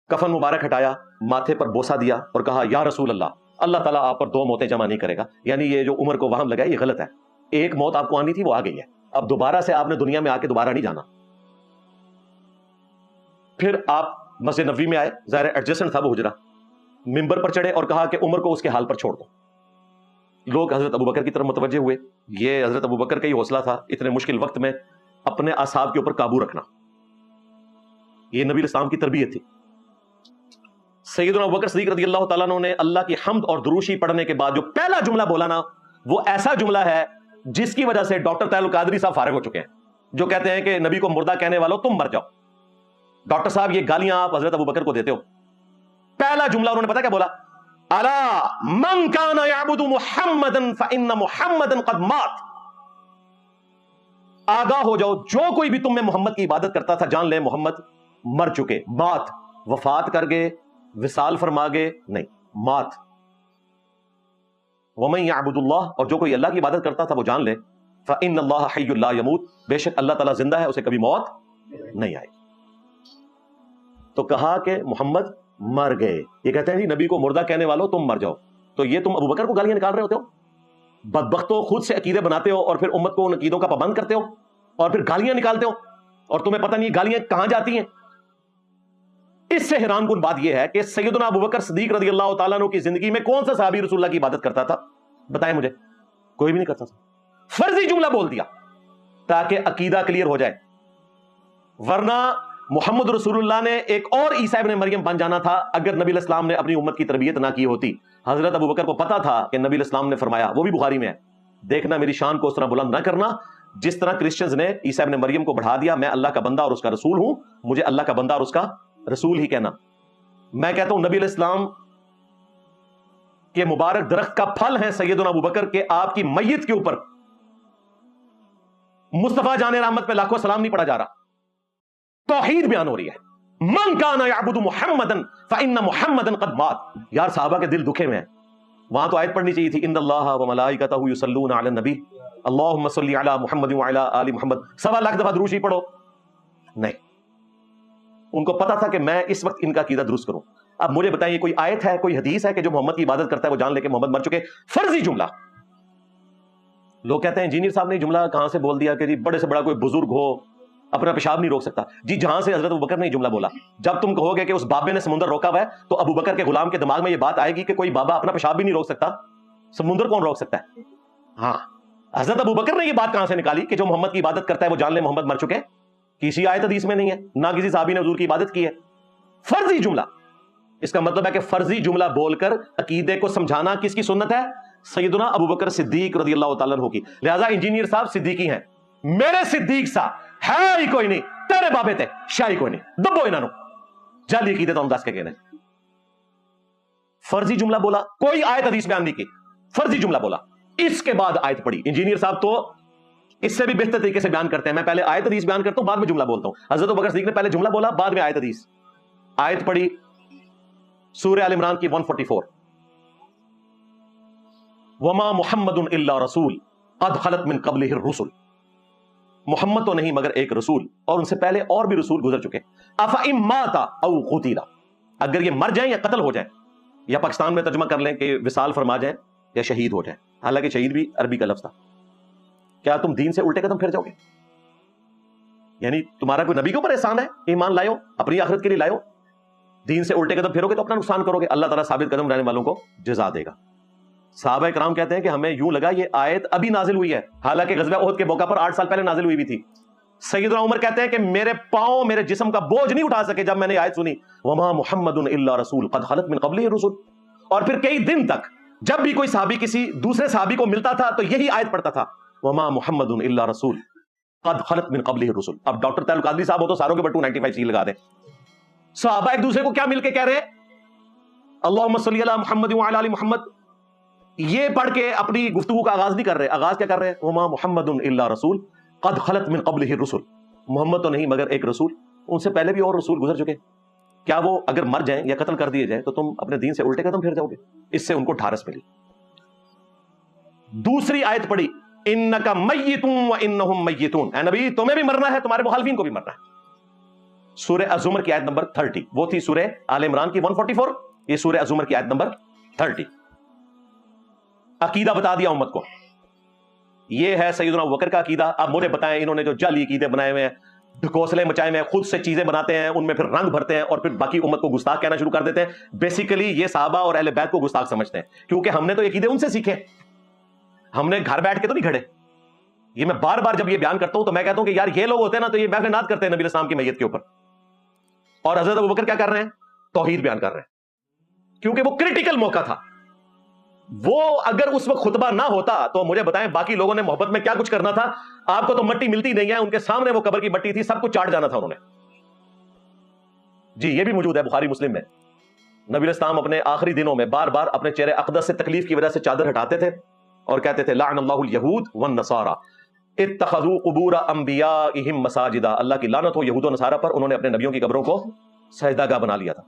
A: کفن مبارک ہٹایا، ماتھے پر بوسہ دیا اور کہا یا رسول اللہ، اللہ تعالیٰ آپ پر 2 موتیں جمع نہیں کرے گا. یعنی یہ جو عمر کو وہم لگا یہ غلط ہے. ایک موت آپ کو آنی تھی، وہ آ گئی ہے، اب دوبارہ سے آپ نے دنیا میں آ کے دوبارہ نہیں جانا. پھر آپ مسجد نبوی میں آئے، ظاہر ایڈجسٹنٹ تھا وہ حجرہ، ممبر پر چڑھے اور کہا کہ عمر کو اس کے حال پر چھوڑ دو. لوگ حضرت ابوبکر کی طرف متوجہ ہوئے. یہ حضرت ابوبکر کا ہی حوصلہ تھا اتنے مشکل وقت میں اپنے اعصاب کے اوپر قابو رکھنا، یہ نبی اسلام کی تربیت تھی. سیدنا ابوبکر صدیق رضی اللہ تعالیٰ عنہ نے اللہ کی حمد اور دروشی پڑھنے کے بعد جو پہلا جملہ بولا نا، وہ ایسا جملہ ہے جس کی وجہ سے ڈاکٹر طاہر القادری صاحب فارغ ہو چکے ہیں، جو کہتے ہیں کہ نبی کو مردہ کہنے والوں تم مر جاؤ. ڈاکٹر صاحب یہ گالیاں آپ حضرت ابوبکر کو دیتے ہو. پہلا جملہ انہوں نے پتا کیا بولا؟ الا من کان یعبد محمدا فان محمدا قد مات. آگاہ ہو جاؤ، جو کوئی بھی تم میں محمد کی عبادت کرتا تھا جان لے محمد مر چکے. مات وفات کر گئے، وصال فرما گئے نہیں، مات. ومن یعبد اللہ، اور جو کوئی اللہ کی عبادت کرتا تھا وہ جان لے فان اللہ حی لا یموت، بے شک اللہ تعالیٰ زندہ ہے، اسے کبھی موت نہیں آئے. تو کہا کہ محمد مر گئے. یہ کہتے ہیں جی نبی کو مردہ کہنے والوں تم مر جاؤ. تو یہ تم ابوبکر کو گالیاں نکال رہے ہوتے ہو، بدبختوں، خود سے عقیدے بناتے ہو اور پھر امت کو ان عقیدوں کا پابند کرتے ہو اور پھر گالیاں نکالتے ہو اور تمہیں پتہ نہیں گالیاں کہاں جاتی ہیں. اس سے حیران کن بات یہ ہے کہ سیدنا ابوبکر صدیق رضی اللہ تعالیٰ عنہ کی زندگی میں کون سا صحابی رسول اللہ کی عبادت کرتا تھا؟ بتائیں مجھے. کوئی بھی نہیں کرتا تھا. فرضی جملہ بول دیا تاکہ عقیدہ کلیئر ہو جائے، ورنہ محمد رسول اللہ نے ایک اور عیسیٰ ابن مریم بن جانا تھا اگر نبی علیہ السلام نے اپنی امت کی تربیت نہ کی ہوتی. حضرت ابوبکر کو پتا تھا کہ نبی علیہ السلام نے فرمایا، وہ بھی بخاری میں ہے، دیکھنا میری شان کو اس طرح بلند نہ کرنا جس طرح کرسچنز نے عیسیٰ ابن مریم کو بڑھا دیا. میں اللہ کا بندہ اور اس کا رسول ہوں، مجھے اللہ کا بندہ اور اس کا رسول ہی کہنا. میں کہتا ہوں نبی علیہ السلام کے مبارک درخت کا پھل ہے سیدنا ابوبکر کے آپ کی میت کے اوپر مصطفیٰ جان رحمت پہ لاکھوں سلام نہیں پڑھا جا رہا. توحید بیان ہو رہی ہے. من کان یعبد محمدا فان محمدا قد مات. یار صحابہ کے دل دکھے میں ہیں. وہاں تو آیت پڑھنی چاہیے تھی ان اللہ وملائکتہ یصلون علی النبی اللہم صلی علی محمد وعلی آل محمد. 1.25 لاکھ دفعہ دروشی پڑھو. نہیں، ان کو پتا تھا کہ میں اس وقت ان کا عقیدہ درست کروں. اب مجھے بتائیے کوئی آیت ہے، کوئی حدیث ہے کہ جو محمد کی عبادت کرتا ہے وہ جان لے کہ محمد مر چکے؟ فرضی جملہ. لوگ کہتے ہیں انجینئر صاحب نے جملہ کہاں سے بول دیا کہ جی بڑے سے بڑا کوئی بزرگ ہو اپنا پیشاب نہیں روک سکتا. جی جہاں سے حضرت ابوبکر نے جملہ بولا. جب تم کہو گے کہ اس بابے نے سمندر روکا ہوا ہے تو ابوبکر کے غلام کے دماغ میں یہ بات آئے گی کہ کوئی بابا اپنا پیشاب بھی نہیں روک سکتا، سمندر کون روک سکتا ہے؟ ہاں، حضرت ابوبکر نے یہ بات کہاں سے نکالی کہ جو محمد کی عبادت کرتا ہے وہ جان لے محمد مر چکے؟ کسی آیت حدیث میں نہیں ہے، نہ کسی صحابی نے حضور کی عبادت کی ہے. فرضی جملہ. اس کا مطلب ہے کہ فرضی جملہ بول کر عقیدے کو سمجھانا کس کی سنت ہے؟ سیدنا ابوبکر صدیق رضی اللہ تعالیٰ عنہ کی. لہذا انجینئر صاحب صدیقی ہیں. میرے صدیق سا ہے ہی کوئی نہیں، تیرے بابے تے شاہی کوئی نہیں. دبو انہاں نو جلدی عقیدے تو دس کے کہنے. فرضی جملہ بولا، کوئی آیت حدیث بیان نہیں کی، فرضی جملہ بولا. اس کے بعد آیت پڑھی. انجینئر صاحب تو اس سے بھی بہتر طریقے سے بیان کرتے ہیں. میں پہلے آیت حدیث بیان کرتا ہوں، بعد میں جملہ بولتا ہوں. حضرت ابوبکر صدیق نے پہلے جملہ بولا، بعد میں آیت حدیث. آیت پڑھی سورہ آل عمران کی 144. وما محمد الا رسول قد خلت من قبلہ الرسل. محمد تو نہیں مگر ایک رسول، اور ان سے پہلے اور بھی رسول گزر چکے. افئن مات او قتل، اگر یہ مر جائیں یا قتل ہو جائیں، یا پاکستان میں ترجمہ کر لیں کہ وصال فرما جائیں یا شہید ہو جائیں. حالانکہ شہید بھی عربی کا لفظ تھا. کیا تم دین سے الٹے قدم پھر جاؤ گے؟ یعنی تمہارا کوئی نبی کے اوپر احسان ہے، ایمان لائے ہو، اپنی آخرت کے لیے لائے ہو، دین سے الٹے قدم پھرو گے تو اپنا نقصان کرو گے. اللہ تعالیٰ ثابت قدم رہنے والوں کو جزا دے گا. صحابہ کرام کہتے ہیں کہ ہمیں یوں لگا یہ آیت ابھی نازل ہوئی ہے، حالانکہ غزوہ احد کے موقع پر 8 سال پہلے نازل ہوئی بھی تھی. سیدنا عمر کہتے ہیں کہ میرے پاؤں میرے جسم کا بوجھ نہیں اٹھا سکے جب میں نے آیت سنی وما محمد الا رسول قد خلت من قبلہ الرسل. اور پھر کئی دن تک جب بھی کوئی صحابی کسی دوسرے صحابی کو ملتا تھا تو یہی آیت پڑھتا تھا وما محمد الا رسول قد خلت من قبلہ الرسل. اب ڈاکٹر طاہر القادری صاحب ہو تو ساروں کے اوپر 295 سی لگا دیں. صحابہ ایک دوسرے کو کیا مل کے کہہ رہے ہیں؟ اللہم صلی علی محمد وعلی آل محمد. یہ پڑھ کے اپنی گفتگو کا آغاز نہیں کر رہے. آغاز کیا کر رہے ہیں؟ وما محمد الا رسول قد خلت من قبلہ الرسل. محمد تو نہیں مگر ایک رسول، ان سے پہلے بھی اور رسول گزر چکے. کیا وہ اگر مر جائیں یا قتل کر دیے جائیں تو تم اپنے دین سے الٹے قدم پھر جاؤ گے؟ اس سے ان کو ڈھارس ملی. دوسری آیت پڑھی انک میت وانہم میتون، اے نبی تمہیں بھی مرنا ہے، تمہارے مخالفین کو بھی مرنا ہے. سورہ الزمر کی آیت نمبر 30، وہ تھی سورہ آل عمران کی 144، یہ سورہ الزمر کی آیت نمبر 30. عقیدہ بتا دیا امت کو، یہ ہے سیدنا ابوبکر کا عقیدہ. اب مجھے بتائیں انہوں نے جو جعلی عقیدے بنائے ہوئے ہیں، ڈھکوسلے مچائے ہوئے ہیں، خود سے چیزیں بناتے ہیں، ان میں پھر رنگ بھرتے ہیں اور پھر باقی امت کو گستاخ کہنا شروع کر دیتے ہیں. بیسیکلی یہ صحابہ اور اہل بیت کو گستاخ سمجھتے ہیں، کیونکہ ہم نے تو یہ عقیدے ان سے سیکھے، ہم نے گھر بیٹھ کے تو نہیں کھڑے. یہ میں بار بار جب یہ بیان کرتا ہوں تو میں کہتا ہوں کہ یار یہ لوگ ہوتے ہیں نا تو یہ محفل نعت کرتے ہیں نبی علیہ السلام کی میت کے اوپر، اور حضرت ابوبکر کیا کر رہے ہیں؟ توحید بیان کر رہے ہیں، کیونکہ وہ کریٹیکل موقع تھا. وہ اگر اس وقت خطبہ نہ ہوتا تو مجھے بتائیں باقی لوگوں نے محبت میں کیا کچھ کرنا تھا. آپ کو تو مٹی ملتی نہیں ہے، ان کے سامنے وہ قبر کی مٹی تھی، سب کچھ چاٹ جانا تھا انہوں نے. جی یہ بھی موجود ہے بخاری مسلم میں. نبی علیہ السلام اپنے آخری دنوں میں بار بار اپنے چہرے اقدس سے تکلیف کی وجہ سے چادر ہٹاتے تھے اور کہتے تھے لعن اللہ الیہود والنصارى اتخذوا قبور انبیائہم مساجدا، اللہ کی لعنت ہو یہود و نصارہ پر، انہوں نے اپنے نبیوں کی قبروں کو سجدہ گاہ بنا لیا تھا.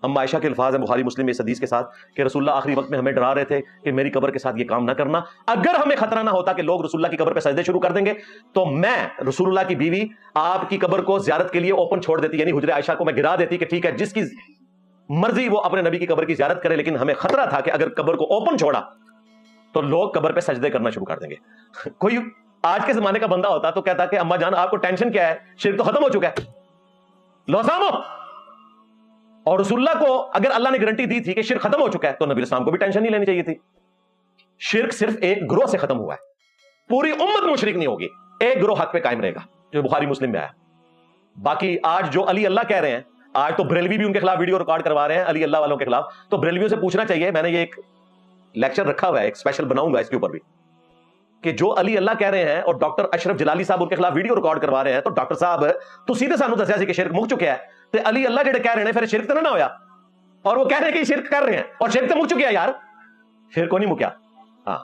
A: اما عائشہ کے الفاظ ہیں بخاری مسلم میں اس حدیث کے ساتھ کہ رسول اللہ آخری وقت میں ہمیں ڈرا رہے تھے کہ میری قبر کے ساتھ یہ کام نہ کرنا. اگر ہمیں خطرہ نہ ہوتا کہ لوگ رسول اللہ کی قبر پہ سجدے شروع کر دیں گے تو میں رسول اللہ کی بیوی آپ کی قبر کو زیارت کے لیے اوپن چھوڑ دیتی، یعنی حجرہ عائشہ کو میں گرا دیتی کہ ٹھیک ہے جس کی مرضی وہ اپنے نبی کی قبر کی زیارت کرے، لیکن ہمیں خطرہ تھا کہ اگر قبر کو اوپن چھوڑا تو لوگ قبر پہ سجدے کرنا شروع کر دیں گے. کوئی آج کے زمانے کا بندہ ہوتا تو کہتا کہ اما جان آپ کو ٹینشن کیا ہے، شرک تو ختم ہو چکا ہے، لو سامو. اور رسول اللہ کو اگر اللہ نے گارنٹی دی تھی کہ شرک ختم ہو چکا ہے تو نبی السلام کو بھی ٹینشن نہیں لینی چاہیے تھی. شرک صرف ایک گروہ سے ختم ہوا ہے، پوری امت مشرک نہیں ہوگی، ایک گروہ حق پہ قائم رہے گا جو بخاری مسلم میں آیا. باقی آج جو علی اللہ کہہ رہے ہیں، آج تو بریلوی بھی ان کے خلاف ویڈیو ریکارڈ کروا رہے ہیں علی اللہ والوں کے خلاف. تو بریلویوں سے پوچھنا چاہیے، میں نے یہ ایک لیکچر رکھا ہوا ہے، ایک اسپیشل بناؤں گا اس کے اوپر بھی، کہ جو علی اللہ کہہ رہے ہیں اور ڈاکٹر اشرف جلالی صاحب ان کے خلاف ویڈیو ریکارڈ کروا رہے ہیں، تو ڈاکٹر صاحب تو سیدھے سانو دسیا سی کہ شرک مک چکا ہے، تے علی اللہ جڑے کہہ رہے ہیں پھر شرک تو نہ ہویا، اور وہ کہہ رہے ہیں کہ شرک کر رہے ہیں اور شرک تو مک چکا ہے. یار شرک کو نہیں مکیا، ہاں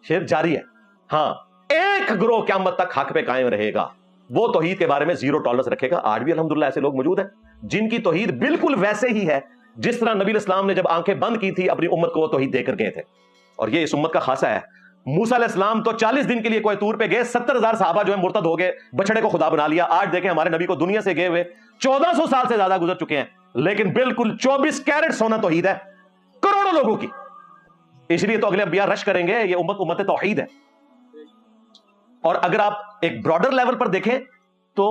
A: شرک جاری ہے. ہاں ایک گروہ قیامت تک حق پہ قائم رہے گا، وہ توحید کے بارے میں زیرو ٹالرنس رکھے گا. آج بھی الحمدللہ ایسے لوگ موجود ہیں جن کی توحید بالکل ویسے ہی ہے جس طرح نبی علیہ السلام نے جب آنکھیں بند کی تھی اپنی امت کو وہ توحید دے کر گئے تھے. اور یہ اس امت کا خاصہ ہے. موسیٰ علیہ السلام تو 40 دن کے لیے کوہ طور پہ گئے، 70,000 صحابہ جو ہے مرتد ہو گئے، بچڑے کو خدا بنا لیا. آج دیکھیں ہمارے نبی کو دنیا سے گئے ہوئے 1400 سال سے زیادہ گزر چکے ہیں، لیکن بالکل 24 کیرٹ سونا توحید ہے کروڑوں لوگوں کی. اس لیے تو اگلے انبیاء رش کریں گے، یہ امت توحید ہے. اور اگر آپ ایک براڈر لیول پر دیکھیں تو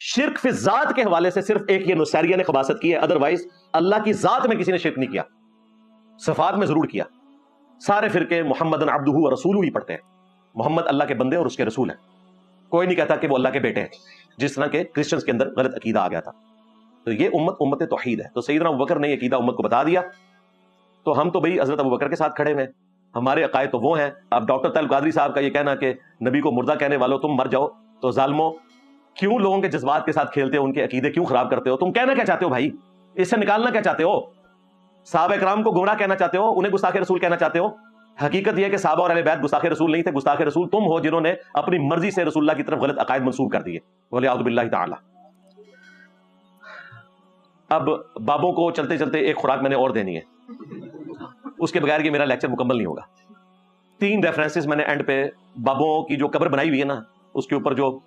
A: شرک فی ذات کے حوالے سے صرف ایک یہ نصیریہ نے خباثت کی ہے، ادروائز اللہ کی ذات میں کسی نے شرک نہیں کیا. صفات میں ضرور کیا. سارے فرقے محمد عبدہ و رسولہ ہی پڑھتے ہیں، محمد اللہ کے بندے اور اس کے رسول ہیں. کوئی نہیں کہتا کہ وہ اللہ کے بیٹے ہیں، جس طرح کہ کرسچنز کے اندر غلط عقیدہ آ گیا تھا. تو یہ امت توحید ہے. تو سیدنا ابوبکر نے یہ عقیدہ امت کو بتا دیا، تو ہم تو بھئی حضرت ابوبکر کے ساتھ کھڑے ہیں، ہمارے عقائد تو وہ ہیں. اب ڈاکٹر طارق قادری صاحب کا یہ کہنا کہ نبی کو مردہ کہنے والوں تم مر جاؤ، تو ظالموں کیوں لوگوں کے جذبات کے ساتھ کھیلتے ہو، ان کے عقیدے کیوں خراب کرتے ہو؟ تم کہنا کیا چاہتے ہو بھائی؟ اس سے نکالنا کیا چاہتے ہو؟ صحابہ کرام کو گمراہ کہنا چاہتے ہو، انہیں گستاخ رسول کہنا چاہتے ہو؟ حقیقت یہ ہے کہ صحابہ اور اہل بیت گستاخ رسول نہیں تھے، گستاخ رسول تم ہو جنہوں نے اپنی مرضی سے رسول اللہ کی طرف غلط عقائد منسوب کر دیے، ولیعوذ باللہ تعالی. اب بابوں کو چلتے چلتے ایک خوراک میں نے اور دینی ہے، اس کے بغیر یہ میرا لیکچر مکمل نہیں ہوگا. 3 ریفرنسز میں نے اینڈ پہ بابوں کی جو قبر بنائی ہوئی ہے نا اس کے اوپر جو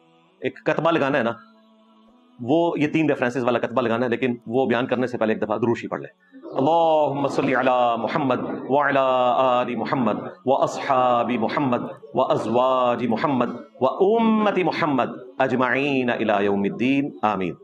A: ایک کتبہ لگانا ہے نا، وہ یہ 3 ریفرنسز والا کتبہ لگانا ہے، لیکن وہ بیان کرنے سے پہلے ایک دفعہ درود شریف پڑھ لیں. اللہم صلی علی محمد وعلی آل محمد واصحاب محمد وازواج محمد وامت محمد اجمعین الی یوم الدین، آمین.